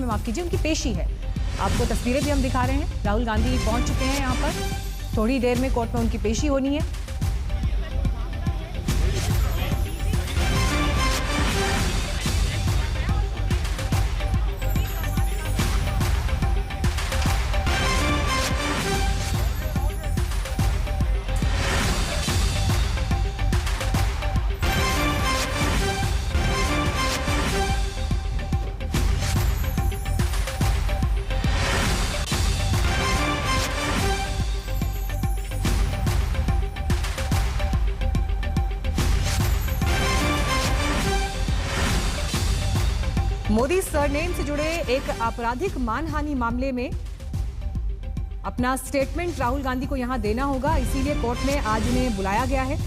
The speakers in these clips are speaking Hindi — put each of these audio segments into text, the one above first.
माफ कीजिए, उनकी पेशी है। आपको तस्वीरें भी हम दिखा रहे हैं। राहुल गांधी पहुंच चुके हैं यहाँ पर, थोड़ी देर में कोर्ट में उनकी पेशी होनी है। मोदी सरनेम से जुड़े एक आपराधिक मानहानि मामले में अपना स्टेटमेंट राहुल गांधी को यहां देना होगा, इसीलिए कोर्ट में आज उन्हें बुलाया गया है।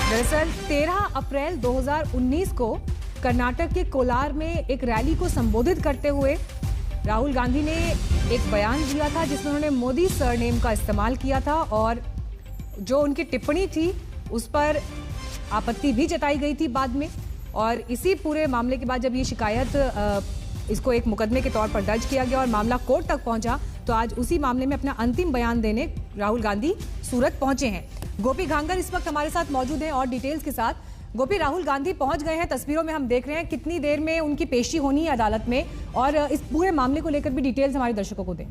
दरअसल 13 अप्रैल 2019 को कर्नाटक के कोलार में एक रैली को संबोधित करते हुए राहुल गांधी ने एक बयान दिया था जिसमें उन्होंने मोदी सरनेम का इस्तेमाल किया था और जो उनकी टिप्पणी थी उस पर आपत्ति भी जताई गई थी बाद में। और इसी पूरे मामले के बाद जब ये शिकायत इसको एक मुकदमे के तौर पर दर्ज किया गया और मामला कोर्ट तक पहुंचा, तो आज उसी मामले में अपना अंतिम बयान देने राहुल गांधी सूरत पहुंचे हैं। गोपी घांगर इस वक्त हमारे साथ मौजूद हैं और डिटेल्स के साथ। गोपी, राहुल गांधी पहुंच गए हैं, तस्वीरों में हम देख रहे हैं। कितनी देर में उनकी पेशी होनी है अदालत में, और इस पूरे मामले को लेकर भी डिटेल्स हमारे दर्शकों को दें।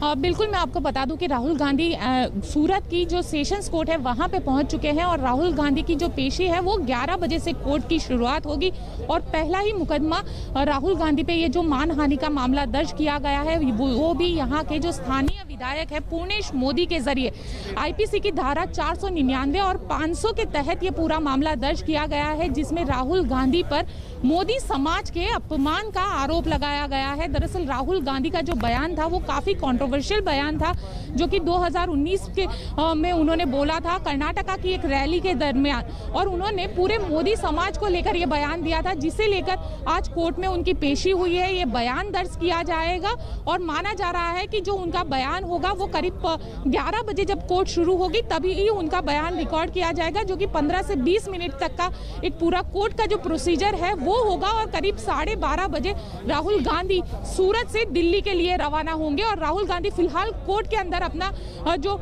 बिल्कुल, मैं आपको बता दूं कि राहुल गांधी सूरत की जो सेशंस कोर्ट है वहां पे पहुंच चुके हैं और राहुल गांधी की जो पेशी है वो 11 बजे से कोर्ट की शुरुआत होगी। और पहला ही मुकदमा राहुल गांधी पे ये जो मानहानि का मामला दर्ज किया गया है वो भी यहाँ के जो स्थानीय विधायक है पूर्णेश मोदी के जरिए आईपीसी की धारा 499 और 500 के तहत ये पूरा मामला दर्ज किया गया है, जिसमें राहुल गांधी पर मोदी समाज के अपमान का आरोप लगाया गया है। दरअसल राहुल गांधी का जो बयान था वो काफी कंट्रोवर्शियल बयान था, जो कि 2019 के में उन्होंने बोला था कर्नाटका की एक रैली के दरमियान, और उन्होंने पूरे मोदी समाज को लेकर ये बयान दिया था, जिसे लेकर आज कोर्ट में उनकी पेशी हुई है। ये बयान दर्ज किया जाएगा और माना जा रहा है कि जो उनका बयान होगा वो करीब 11 बजे जब कोर्ट शुरू होगी तभी ही उनका बयान रिकॉर्ड किया जाएगा, जो कि 15 से 20 मिनट तक का एक पूरा कोर्ट का जो प्रोसीजर है वो होगा। और करीब 12:30 बजे राहुल गांधी सूरत से दिल्ली के लिए रवाना होंगे। और राहुल गांधी फिलहाल कोर्ट के अंदर अपना जो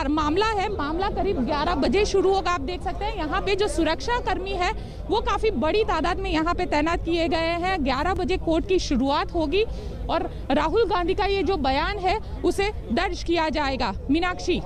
मामला करीब 11 बजे शुरू होगा। आप देख सकते हैं यहाँ पे जो सुरक्षा कर्मी है वो काफी बड़ी तादाद में यहाँ पे तैनात किए गए हैं। 11 बजे कोर्ट की शुरुआत होगी और राहुल गांधी का ये जो बयान है उसे दर्ज किया जाएगा। मीनाक्षी।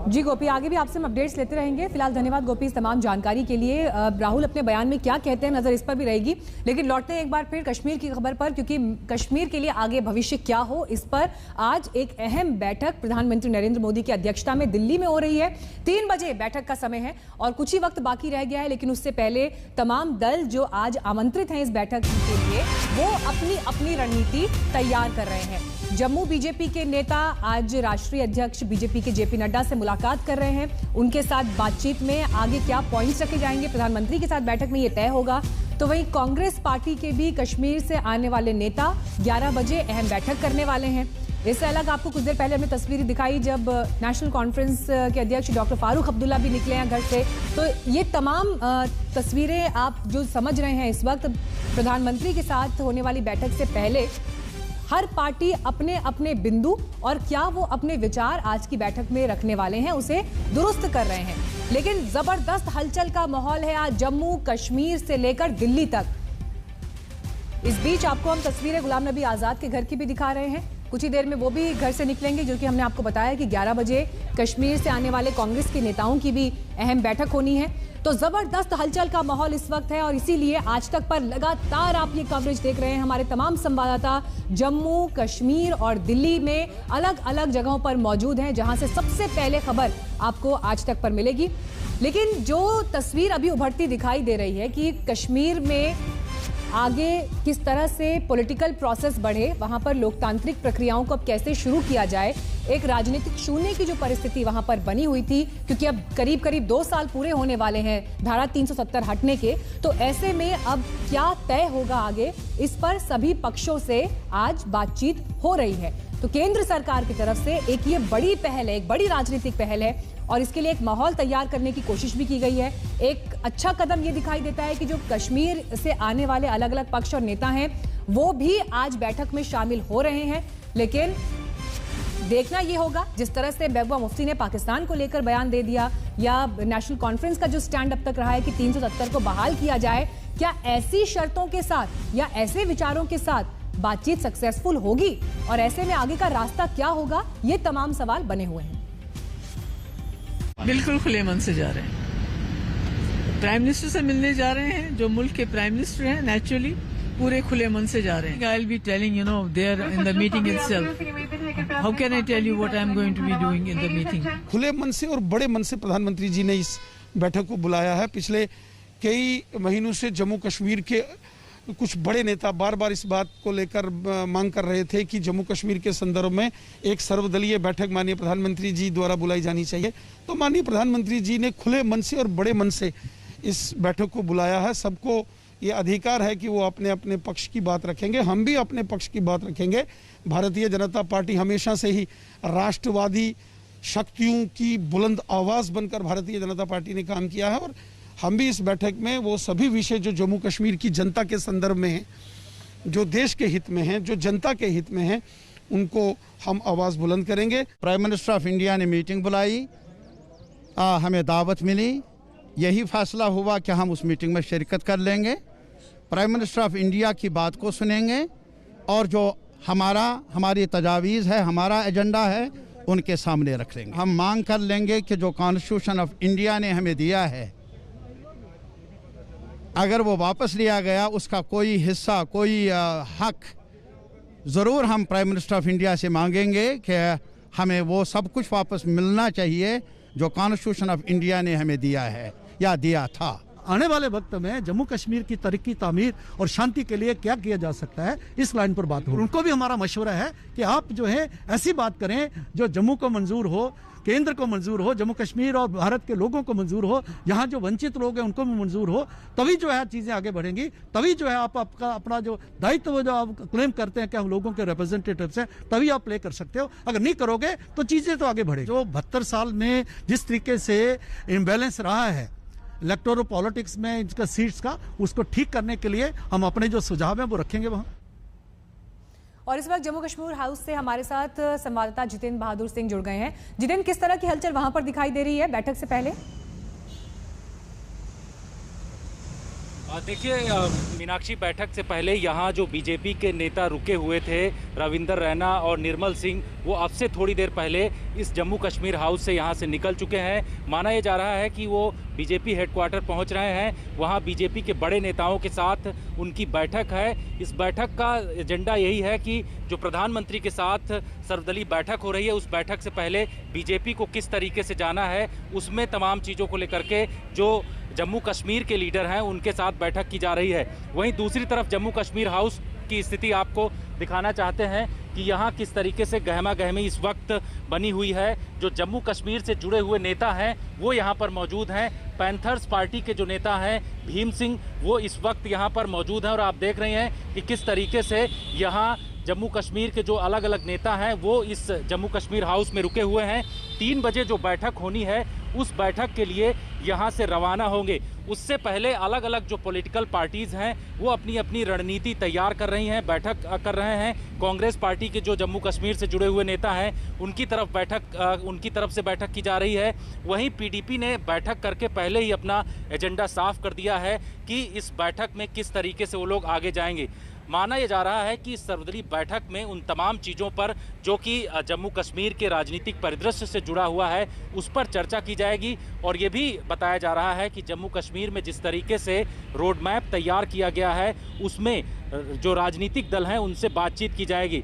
जी गोपी, आगे भी आपसे हम अपडेट्स लेते रहेंगे। फिलहाल धन्यवाद गोपी इस तमाम जानकारी के लिए। राहुल अपने बयान में क्या कहते हैं नजर इस पर भी रहेगी, लेकिन लौटते हैं एक बार फिर कश्मीर की खबर पर, क्योंकि कश्मीर के लिए आगे भविष्य क्या हो इस पर आज एक अहम बैठक प्रधानमंत्री नरेंद्र मोदी की अध्यक्षता में दिल्ली में हो रही है। 3 बजे बैठक का समय है और कुछ ही वक्त बाकी रह गया है, लेकिन उससे पहले तमाम दल जो आज आमंत्रित हैं इस बैठक के लिए वो अपनी अपनी रणनीति तैयार कर रहे हैं। जम्मू बीजेपी के नेता आज राष्ट्रीय अध्यक्ष बीजेपी के जेपी नड्डा से मुलाकात कर रहे हैं। उनके साथ बातचीत में आगे क्या पॉइंट्स रखे जाएंगे प्रधानमंत्री के साथ बैठक में ये तय होगा। तो वहीं कांग्रेस पार्टी के भी कश्मीर से आने वाले नेता 11 बजे अहम बैठक करने वाले हैं। इससे अलग आपको कुछ देर पहले हमने तस्वीरें दिखाई जब नेशनल कॉन्फ्रेंस के अध्यक्ष डॉक्टर फारूक अब्दुल्ला भी निकले हैं घर से। तो ये तमाम तस्वीरें आप जो समझ रहे हैं इस वक्त प्रधानमंत्री के साथ होने वाली बैठक से पहले हर पार्टी अपने अपने बिंदु और क्या वो अपने विचार आज की बैठक में रखने वाले हैं उसे दुरुस्त कर रहे हैं। लेकिन जबरदस्त हलचल का माहौल है आज जम्मू कश्मीर से लेकर दिल्ली तक। इस बीच आपको हम तस्वीरें गुलाम नबी आजाद के घर की भी दिखा रहे हैं। कुछ ही देर में वो भी घर से निकलेंगे, जो कि हमने आपको बताया कि 11 बजे कश्मीर से आने वाले कांग्रेस के नेताओं की भी अहम बैठक होनी है। तो जबरदस्त हलचल का माहौल इस वक्त है और इसीलिए आज तक पर लगातार आप ये कवरेज देख रहे हैं। हमारे तमाम संवाददाता जम्मू कश्मीर और दिल्ली में अलग अलग जगहों पर मौजूद हैं, जहां से सबसे पहले खबर आपको आज तक पर मिलेगी। लेकिन जो तस्वीर अभी उभरती दिखाई दे रही है कि कश्मीर में आगे किस तरह से पॉलिटिकल प्रोसेस बढ़े, वहां पर लोकतांत्रिक प्रक्रियाओं को अब कैसे शुरू किया जाए। एक राजनीतिक शून्य की जो परिस्थिति वहां पर बनी हुई थी, क्योंकि अब करीब करीब 2 साल पूरे होने वाले हैं धारा 370 हटने के, तो ऐसे में अब क्या तय होगा आगे, इस पर सभी पक्षों से आज बातचीत हो रही है। तो केंद्र सरकार की तरफ से एक ये बड़ी पहल है, एक बड़ी राजनीतिक पहल है, और इसके लिए एक माहौल तैयार करने की कोशिश भी की गई है। एक अच्छा कदम ये दिखाई देता है कि जो कश्मीर से आने वाले अलग अलग पक्ष और नेता हैं वो भी आज बैठक में शामिल हो रहे हैं। लेकिन देखना ये होगा, जिस तरह से महबूबा मुफ्ती ने पाकिस्तान को लेकर बयान दे दिया, या नेशनल कॉन्फ्रेंस का जो स्टैंड अब तक रहा है कि 370 को बहाल किया जाए, क्या ऐसी शर्तों के साथ या ऐसे विचारों के साथ बातचीत सक्सेसफुल होगी, और ऐसे में आगे का रास्ता क्या होगा, ये तमाम सवाल बने हुए हैं। बिल्कुल खुले मन से जा रहे हैं, प्राइम मिनिस्टर से मिलने जा रहे हैं, जो मुल्क के प्राइम मिनिस्टर हैं, नेचुरली पूरे खुले मन से जा रहे हैं। I will be telling there in the meeting itself, how can I tell you what I am going to be doing in the meeting. खुले मन से और बड़े मन से प्रधानमंत्री जी ने इस बैठक को बुलाया है। पिछले कई महीनों से जम्मू कश्मीर के कुछ बड़े नेता बार बार इस बात को लेकर मांग कर रहे थे कि जम्मू कश्मीर के संदर्भ में एक सर्वदलीय बैठक माननीय प्रधानमंत्री जी द्वारा बुलाई जानी चाहिए। तो माननीय प्रधानमंत्री जी ने खुले मन से और बड़े मन से इस बैठक को बुलाया है। सबको ये अधिकार है कि वो अपने अपने पक्ष की बात रखेंगे, हम भी अपने पक्ष की बात रखेंगे। भारतीय जनता पार्टी हमेशा से ही राष्ट्रवादी शक्तियों की बुलंद आवाज़ बनकर भारतीय जनता पार्टी ने काम किया है, और हम भी इस बैठक में वो सभी विषय जो जम्मू कश्मीर की जनता के संदर्भ में हैं, जो देश के हित में हैं, जो जनता के हित में हैं, उनको हम आवाज़ बुलंद करेंगे। प्राइम मिनिस्टर ऑफ इंडिया ने मीटिंग बुलाई, हमें दावत मिली, यही फैसला हुआ कि हम उस मीटिंग में शिरकत कर लेंगे। प्राइम मिनिस्टर ऑफ इंडिया की बात को सुनेंगे, और जो हमारी तजावीज़ है, हमारा एजेंडा है, उनके सामने रख लेंगे। हम मांग कर लेंगे कि जो कॉन्स्टिट्यूशन ऑफ इंडिया ने हमें दिया है, अगर वो वापस लिया गया, उसका कोई हिस्सा, कोई हक ज़रूर हम प्राइम मिनिस्टर ऑफ इंडिया से मांगेंगे कि हमें वो सब कुछ वापस मिलना चाहिए जो कॉन्स्टिट्यूशन ऑफ इंडिया ने हमें दिया है या दिया था। आने वाले वक्त में जम्मू कश्मीर की तरक्की, तामीर और शांति के लिए क्या किया जा सकता है, इस लाइन पर बात हो। उनको भी हमारा मशवरा है कि आप जो है ऐसी बात करें जो जम्मू को मंजूर हो, केंद्र को मंजूर हो, जम्मू कश्मीर और भारत के लोगों को मंजूर हो, यहाँ जो वंचित लोग हैं उनको भी मंजूर हो, तभी जो है चीज़ें आगे बढ़ेंगी। तभी जो है आप अपना जो दायित्व जो आप क्लेम करते हैं कि हम लोगों के रिप्रेजेंटेटिव्स हैं, तभी आप प्ले कर सकते हो। अगर नहीं करोगे तो चीज़ें तो आगे बढ़ेगी। जो 72 साल में जिस तरीके से इम्बैलेंस रहा है इलेक्टोरल पॉलिटिक्स में इनका सीट्स का, उसको ठीक करने के लिए हम अपने जो सुझाव हैं वो रखेंगे वहाँ। और इस वक्त जम्मू कश्मीर हाउस से हमारे साथ संवाददाता जितेंद्र बहादुर सिंह जुड़ गए हैं। जितेंद्र, किस तरह की हलचल वहां पर दिखाई दे रही है बैठक से पहले? देखिए मीनाक्षी, बैठक से पहले यहाँ जो बीजेपी के नेता रुके हुए थे, रविंदर रैना और निर्मल सिंह, वो अब से थोड़ी देर पहले इस जम्मू कश्मीर हाउस से यहाँ से निकल चुके हैं। माना ये जा रहा है कि वो बीजेपी हेडक्वार्टर पहुँच रहे हैं। वहाँ बीजेपी के बड़े नेताओं के साथ उनकी बैठक है। इस बैठक का एजेंडा यही है कि जो प्रधानमंत्री के साथ सर्वदलीय बैठक हो रही है, उस बैठक से पहले बीजेपी को किस तरीके से जाना है, उसमें तमाम चीज़ों को लेकर के जो जम्मू कश्मीर के लीडर हैं उनके साथ बैठक की जा रही है। वहीं दूसरी तरफ जम्मू कश्मीर हाउस की स्थिति आपको दिखाना चाहते हैं कि यहाँ किस तरीके से गहमा गहमी इस वक्त बनी हुई है। जो जम्मू कश्मीर से जुड़े हुए नेता हैं वो यहाँ पर मौजूद हैं। पैंथर्स पार्टी के जो नेता हैं भीम सिंह, वो इस वक्त यहाँ पर मौजूद हैं, और आप देख रहे हैं कि किस तरीके से यहाँ जम्मू कश्मीर के जो अलग अलग नेता हैं वो इस जम्मू कश्मीर हाउस में रुके हुए हैं। 3 बजे जो बैठक होनी है उस बैठक के लिए यहाँ से रवाना होंगे। उससे पहले अलग अलग जो पॉलिटिकल पार्टीज़ हैं वो अपनी अपनी रणनीति तैयार कर रही हैं, बैठक कर रहे हैं। कांग्रेस पार्टी के जो जम्मू कश्मीर से जुड़े हुए नेता हैं उनकी तरफ से बैठक की जा रही है। वहीं पीडीपी ने बैठक करके पहले ही अपना एजेंडा साफ कर दिया है कि इस बैठक में किस तरीके से वो लोग आगे जाएंगे। माना यह जा रहा है कि सर्वदलीय बैठक में उन तमाम चीज़ों पर जो कि जम्मू कश्मीर के राजनीतिक परिदृश्य से जुड़ा हुआ है उस पर चर्चा की जाएगी। और ये भी बताया जा रहा है कि जम्मू कश्मीर में जिस तरीके से रोड मैप तैयार किया गया है उसमें जो राजनीतिक दल हैं उनसे बातचीत की जाएगी।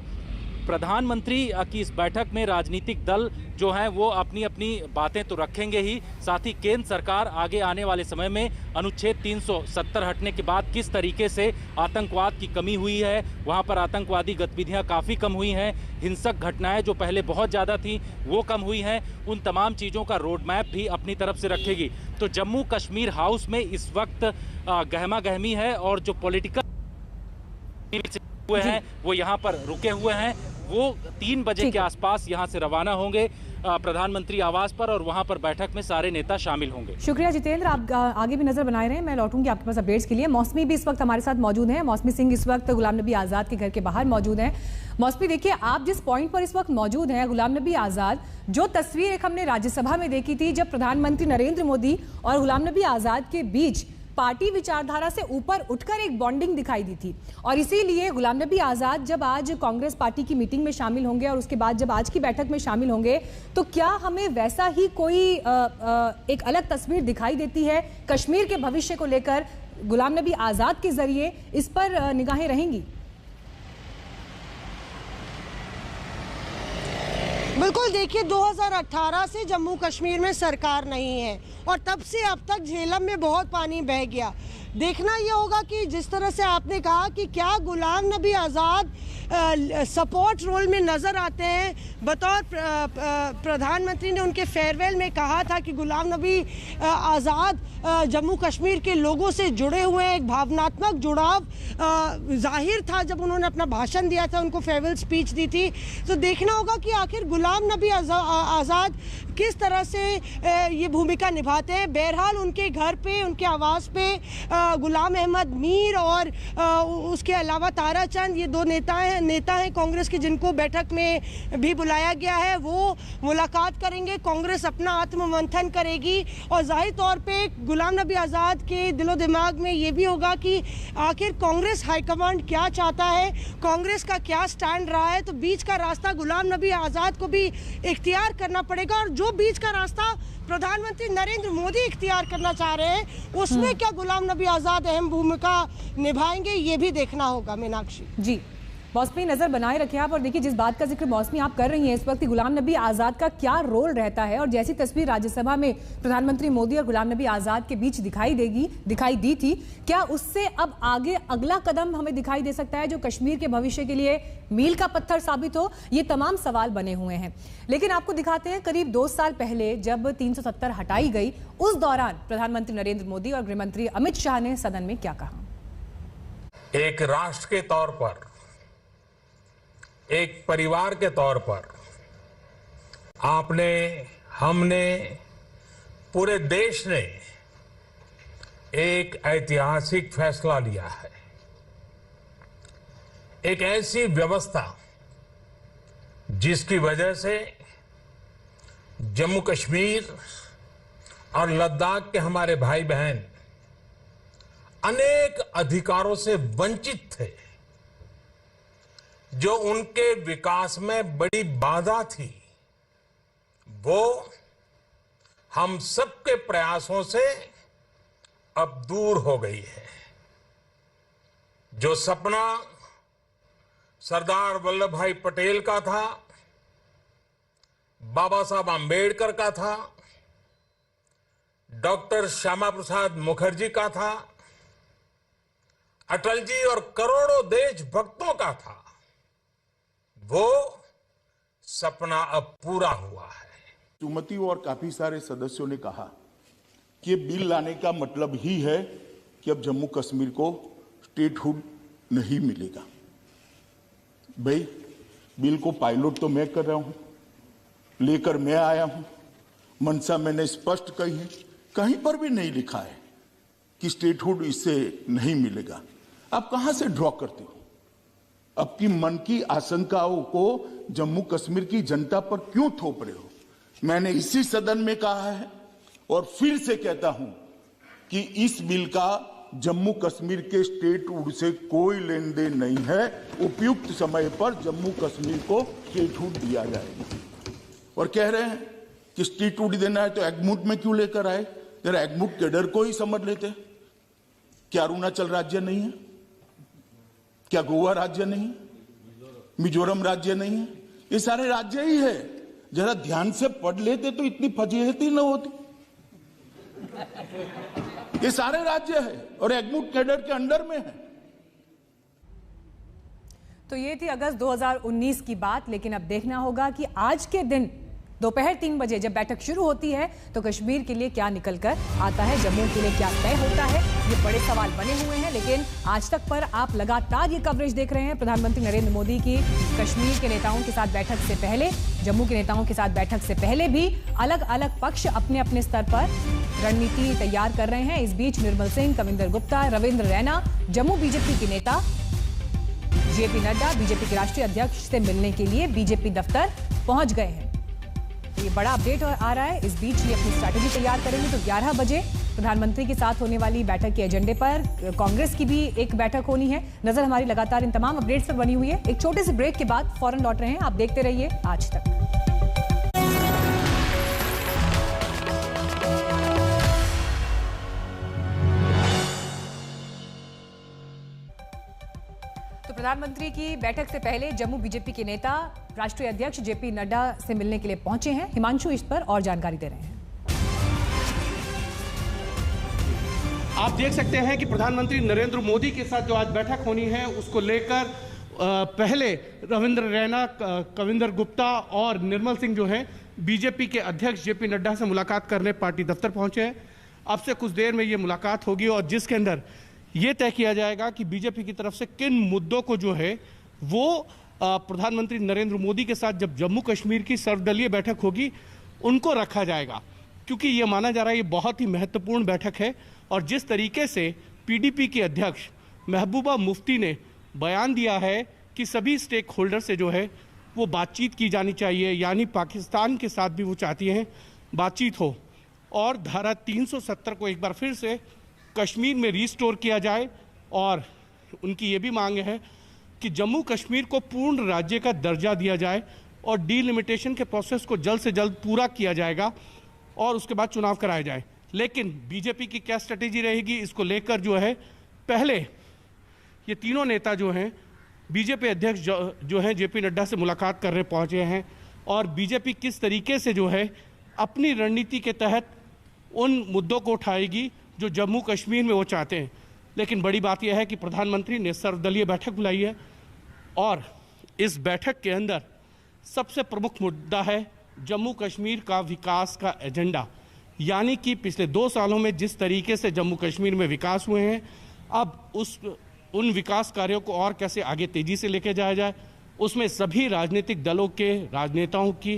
प्रधानमंत्री की इस बैठक में राजनीतिक दल जो हैं वो अपनी अपनी बातें तो रखेंगे ही, साथ ही केंद्र सरकार आगे आने वाले समय में अनुच्छेद 370 हटने के बाद किस तरीके से आतंकवाद की कमी हुई है, वहां पर आतंकवादी गतिविधियां काफ़ी कम हुई हैं, हिंसक घटनाएं जो पहले बहुत ज़्यादा थी वो कम हुई हैं, उन तमाम चीज़ों का रोड मैप भी अपनी तरफ से रखेगी। तो जम्मू कश्मीर हाउस में इस वक्त गहमा गहमी है और जो पॉलिटिकल हुए हैं वो यहाँ पर रुके हुए हैं। वो 3 बजे के आसपास यहाँ से रवाना होंगे प्रधानमंत्री आवास पर और वहाँ पर बैठक में सारे नेता शामिल होंगे। शुक्रिया जितेंद्र, आप आगे भी नजर बनाए रहे। मैं लौटूंगी आपके पास अपडेट्स के लिए। मौसमी भी इस वक्त हमारे साथ मौजूद हैं। मौसमी सिंह इस वक्त गुलाम नबी आज़ाद के घर के बाहर मौजूद हैं। मौसमी, देखिए आप जिस पॉइंट पर इस वक्त मौजूद हैं, गुलाम नबी आज़ाद, जो तस्वीर एक हमने राज्यसभा में देखी थी जब प्रधानमंत्री नरेंद्र मोदी और गुलाम नबी आज़ाद के बीच पार्टी विचारधारा से ऊपर उठकर एक बॉन्डिंग दिखाई दी थी, और इसीलिए गुलाम नबी आज़ाद जब आज कांग्रेस पार्टी की मीटिंग में शामिल होंगे और उसके बाद जब आज की बैठक में शामिल होंगे, तो क्या हमें वैसा ही कोई एक अलग तस्वीर दिखाई देती है कश्मीर के भविष्य को लेकर गुलाम नबी आज़ाद के जरिए? इस पर निगाहें रहेंगी। बिल्कुल, देखिए 2018 से जम्मू कश्मीर में सरकार नहीं है और तब से अब तक झेलम में बहुत पानी बह गया। देखना यह होगा कि जिस तरह से आपने कहा कि क्या गुलाम नबी आज़ाद सपोर्ट रोल में नज़र आते हैं। बतौर प्रधानमंत्री ने उनके फेयरवेल में कहा था कि गुलाम नबी आज़ाद जम्मू कश्मीर के लोगों से जुड़े हुए हैं, एक भावनात्मक जुड़ाव जाहिर था जब उन्होंने अपना भाषण दिया था, उनको फेयरवेल स्पीच दी थी। तो देखना होगा कि आखिर गुलाम नबी आज़ाद किस तरह से ये भूमिका निभाते हैं। बहरहाल उनके घर पे, उनके आवास पे गुलाम अहमद मीर और उसके अलावा तारा चंद, ये 2 नेता हैं कांग्रेस के, जिनको बैठक में भी बुलाया गया है। वो मुलाकात करेंगे, कांग्रेस अपना आत्ममंथन करेगी और जाहिर तौर पे गुलाम नबी आज़ाद के दिलो दिमाग में ये भी होगा कि आखिर कांग्रेस हाईकमांड क्या चाहता है, कांग्रेस का क्या स्टैंड रहा है। तो बीच का रास्ता गुलाम नबी आज़ाद को भी इख्तियार करना पड़ेगा, और जो बीच का रास्ता प्रधानमंत्री नरेंद्र मोदी इख्तियार करना चाह रहे हैं उसमें क्या गुलाम नबी आज़ाद अहम भूमिका निभाएंगे, ये भी देखना होगा। मीनाक्षी जी, मौसमी नजर बनाए रखें आप। और देखिए जिस बात का जिक्र मौसमी आप कर रही हैं इस वक्त, गुलाम नबी आज़ाद का क्या रोल रहता है, और जैसी तस्वीर राज्यसभा में प्रधानमंत्री मोदी और गुलाम नबी आज़ाद के बीच दिखाई दी थी, क्या उससे अब आगे अगला कदम हमें दिखाई दे सकता है जो कश्मीर के भविष्य के लिए मील का पत्थर साबित हो? ये तमाम सवाल बने हुए हैं। लेकिन आपको दिखाते हैं करीब 2 साल पहले जब 370 हटाई गई, उस दौरान प्रधानमंत्री नरेंद्र मोदी और गृहमंत्री अमित शाह ने सदन में क्या कहा। एक राष्ट्र के तौर पर, एक परिवार के तौर पर आपने, हमने, पूरे देश ने एक ऐतिहासिक फैसला लिया है। एक ऐसी व्यवस्था जिसकी वजह से जम्मू कश्मीर और लद्दाख के हमारे भाई बहन अनेक अधिकारों से वंचित थे, जो उनके विकास में बड़ी बाधा थी, वो हम सबके प्रयासों से अब दूर हो गई है। जो सपना सरदार वल्लभ भाई पटेल का था, बाबा साहब आम्बेडकर का था, डॉक्टर श्यामा प्रसाद मुखर्जी का था, अटल जी और करोड़ों देशभक्तों का था, वो सपना अब पूरा हुआ है। सुमति और काफी सारे सदस्यों ने कहा कि बिल लाने का मतलब ही है कि अब जम्मू कश्मीर को स्टेटहुड नहीं मिलेगा। भाई, बिल को पायलट तो मैं कर रहा हूं, लेकर मैं आया हूं, मंशा मैंने स्पष्ट कही है, कहीं पर भी नहीं लिखा है कि स्टेटहुड इससे नहीं मिलेगा। आप कहां से ड्रॉ करते हो? आपकी मन की आशंकाओं को जम्मू कश्मीर की जनता पर क्यों थोप रहे हो? मैंने इसी सदन में कहा है और फिर से कहता हूं कि इस बिल का जम्मू कश्मीर के स्टेटहुड से कोई लेन देन नहीं है। उपयुक्त समय पर जम्मू कश्मीर को स्टेटहुड दिया जाएगा। और कह रहे हैं कि स्टेटहुड देना है तो एगमुट में क्यों लेकर आए? जरा एगमुट कैडर को ही समझ लेते। क्या अरुणाचल राज्य नहीं है? क्या गोवा राज्य नहीं? मिजोरम राज्य नहीं है, ये सारे राज्य ही है। जरा ध्यान से पढ़ लेते तो इतनी फजीहती न होती। ये सारे राज्य है और एग्मूट कैडर के अंडर में है। तो ये थी अगस्त 2019 की बात, लेकिन अब देखना होगा कि आज के दिन दोपहर 3 बजे जब बैठक शुरू होती है तो कश्मीर के लिए क्या निकलकर आता है, जम्मू के लिए क्या तय होता है, ये बड़े सवाल बने हुए हैं। लेकिन आज तक पर आप लगातार ये कवरेज देख रहे हैं प्रधानमंत्री नरेंद्र मोदी की कश्मीर के नेताओं के साथ बैठक से पहले, जम्मू के नेताओं के साथ बैठक से पहले भी अलग अलग पक्ष अपने अपने स्तर पर रणनीति तैयार कर रहे हैं। इस बीच निर्मल सिंह, कविंदर गुप्ता, रविंद्र रैना जम्मू बीजेपी के नेता जेपी नड्डा बीजेपी के राष्ट्रीय अध्यक्ष से मिलने के लिए बीजेपी दफ्तर पहुंच गए हैं। तो ये बड़ा अपडेट आ रहा है। इस बीच ये अपनी स्ट्रैटेजी तैयार करेंगे। तो 11 बजे प्रधानमंत्री के साथ होने वाली बैठक के एजेंडे पर कांग्रेस की भी एक बैठक होनी है। नजर हमारी लगातार इन तमाम अपडेट्स पर बनी हुई है। एक छोटे से ब्रेक के बाद फौरन लौट रहे हैं। आप देखते रहिए आज तक। प्रधानमंत्री की बैठक से पहले जम्मू बीजेपी के नेता राष्ट्रीय अध्यक्ष जेपी नड्डा से मिलने के लिए पहुंचे हैं। हिमांशु इस पर और जानकारी दे रहे हैं। आप देख सकते हैं कि प्रधानमंत्री नरेंद्र मोदी के साथ जो आज बैठक होनी है उसको लेकर पहले रविंद्र रैना, कविंदर गुप्ता और निर्मल सिंह जो हैं बीजेपी के अध्यक्ष जेपी नड्डा से मुलाकात करने पार्टी दफ्तर पहुंचे हैं। अब से कुछ देर में ये मुलाकात होगी और जिसके अंदर ये तय किया जाएगा कि बीजेपी की तरफ से किन मुद्दों को जो है वो प्रधानमंत्री नरेंद्र मोदी के साथ जब जम्मू कश्मीर की सर्वदलीय बैठक होगी उनको रखा जाएगा, क्योंकि ये माना जा रहा है ये बहुत ही महत्वपूर्ण बैठक है। और जिस तरीके से पीडीपी की अध्यक्ष महबूबा मुफ्ती ने बयान दिया है कि सभी स्टेक होल्डर से जो है वो बातचीत की जानी चाहिए, यानी पाकिस्तान के साथ भी वो चाहती हैं बातचीत हो और धारा 370 को एक बार फिर से कश्मीर में रिस्टोर किया जाए। और उनकी ये भी मांग है कि जम्मू कश्मीर को पूर्ण राज्य का दर्जा दिया जाए और डीलिमिटेशन के प्रोसेस को जल्द से जल्द पूरा किया जाएगा और उसके बाद चुनाव कराया जाए। लेकिन बीजेपी की क्या स्ट्रेटेजी रहेगी इसको लेकर जो है पहले ये तीनों नेता जो हैं बीजेपी अध्यक्ष जो हैं जेपी नड्डा से मुलाकात करने पहुंचे हैं और बीजेपी किस तरीके से जो है अपनी रणनीति के तहत उन मुद्दों को उठाएगी जो जम्मू कश्मीर में वो चाहते हैं। लेकिन बड़ी बात यह है कि प्रधानमंत्री ने सर्वदलीय बैठक बुलाई है और इस बैठक के अंदर सबसे प्रमुख मुद्दा है जम्मू कश्मीर का विकास का एजेंडा, यानी कि पिछले 2 सालों में जिस तरीके से जम्मू कश्मीर में विकास हुए हैं अब उन विकास कार्यों को और कैसे आगे तेजी से लेके जाया जाए, उसमें सभी राजनीतिक दलों के राजनेताओं की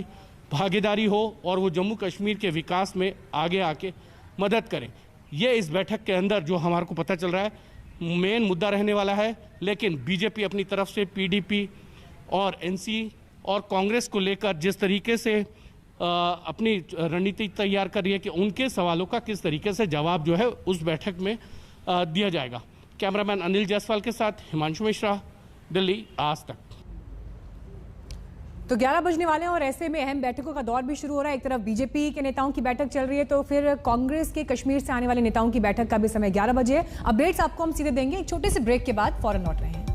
भागीदारी हो और वो जम्मू कश्मीर के विकास में आगे आके मदद करें। ये इस बैठक के अंदर जो हमारे को पता चल रहा है मेन मुद्दा रहने वाला है। लेकिन बीजेपी अपनी तरफ से पीडीपी और एनसी और कांग्रेस को लेकर जिस तरीके से अपनी रणनीति तैयार कर रही है कि उनके सवालों का किस तरीके से जवाब जो है उस बैठक में दिया जाएगा। कैमरामैन अनिल जायसवाल के साथ हिमांशु मिश्रा, दिल्ली, आज तक। तो 11 बजने वाले हैं और ऐसे में अहम बैठकों का दौर भी शुरू हो रहा है। एक तरफ बीजेपी के नेताओं की बैठक चल रही है तो फिर कांग्रेस के कश्मीर से आने वाले नेताओं की बैठक का भी समय 11 बजे है। अपडेट्स आपको हम सीधे देंगे एक छोटे से ब्रेक के बाद, फौरन लौट रहे हैं।